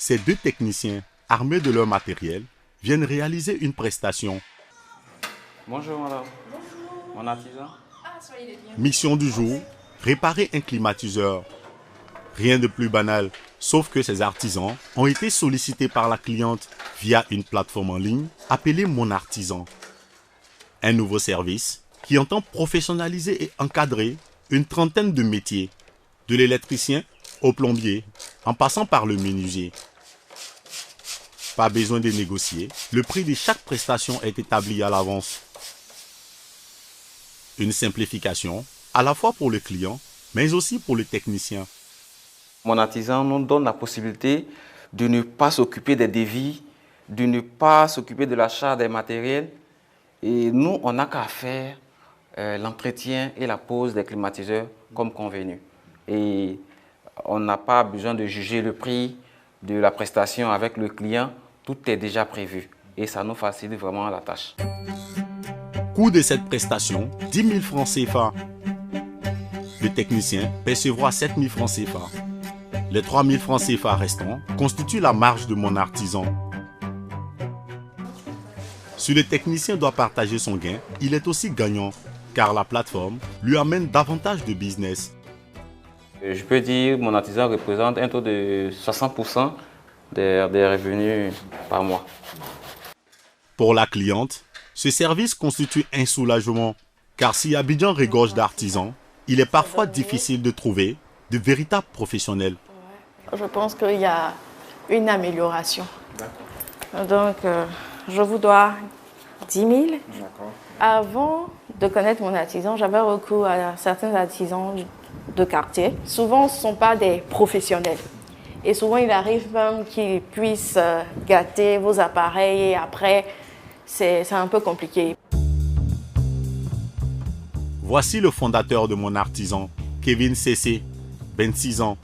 Ces deux techniciens, armés de leur matériel, viennent réaliser une prestation. Bonjour madame. Bonjour. Mon artisan. Mission du jour, réparer un climatiseur. Rien de plus banal, sauf que ces artisans ont été sollicités par la cliente via une plateforme en ligne appelée Mon Artisan. Un nouveau service qui entend professionnaliser et encadrer une trentaine de métiers, de l'électricien au plombier, en passant par le menuisier. Pas besoin de négocier, le prix de chaque prestation est établi à l'avance. Une simplification, à la fois pour le client, mais aussi pour le technicien. Mon artisan nous donne la possibilité de ne pas s'occuper des devis, de ne pas s'occuper de l'achat des matériels. Et nous, on n'a qu'à faire l'entretien et la pose des climatiseurs comme convenu. Et on n'a pas besoin de juger le prix de la prestation avec le client. Tout est déjà prévu et ça nous facilite vraiment la tâche. Coût de cette prestation, 10 000 francs CFA. Le technicien percevra 7 000 francs CFA. Les 3 000 francs CFA restants constituent la marge de Mon Artisan. Si le technicien doit partager son gain, il est aussi gagnant, car la plateforme lui amène davantage de business. Je peux dire que Mon Artisan représente un taux de 60% des revenus par mois. Pour la cliente, ce service constitue un soulagement, car si Abidjan regorge d'artisans, il est parfois difficile de trouver de véritables professionnels. Je pense qu'il y a une amélioration. Donc, je vous dois 10 000. Avant de connaître Mon Artisan, j'avais recours à certains artisans de quartier. Souvent, ce ne sont pas des professionnels. Et souvent, il arrive même qu'ils puissent gâter vos appareils et après, c'est un peu compliqué. Voici le fondateur de Mon Artisan, Kevin Cessé, 26 ans.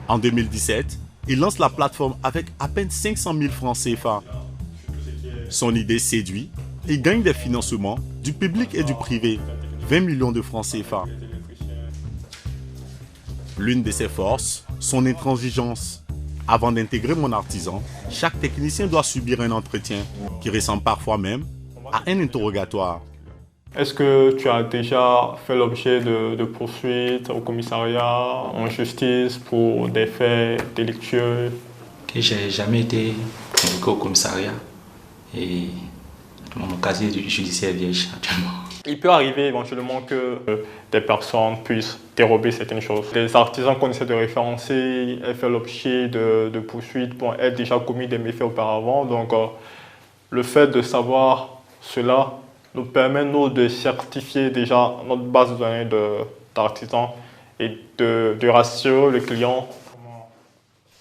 En 2017, il lance la plateforme avec à peine 500 000 francs CFA. Son idée séduit et gagne des financements du public et du privé, 20 millions de francs CFA. L'une de ses forces, son intransigeance. Avant d'intégrer Mon Artisan, chaque technicien doit subir un entretien qui ressemble parfois même à un interrogatoire. Est-ce que tu as déjà fait l'objet de poursuites au commissariat, en justice pour des faits délictueux? Que j'ai jamais été convoqué au commissariat et mon casier judiciaire est vierge actuellement. Il peut arriver éventuellement que des personnes puissent dérober certaines choses. Les artisans qu'on essaie de référencer aient fait l'objet de poursuites pour être déjà commis des méfaits auparavant. Donc le fait de savoir cela nous permet nous de certifier déjà notre base de données d'artisans et de rassurer le client.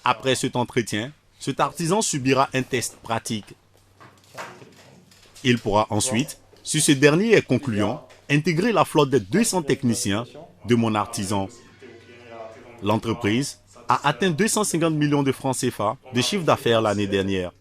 Après cet entretien, cet artisan subira un test pratique. Il pourra ensuite, si ce dernier est concluant, intégrer la flotte des 200 techniciens de Mon Artisan. L'entreprise a atteint 250 millions de francs CFA de chiffre d'affaires l'année dernière.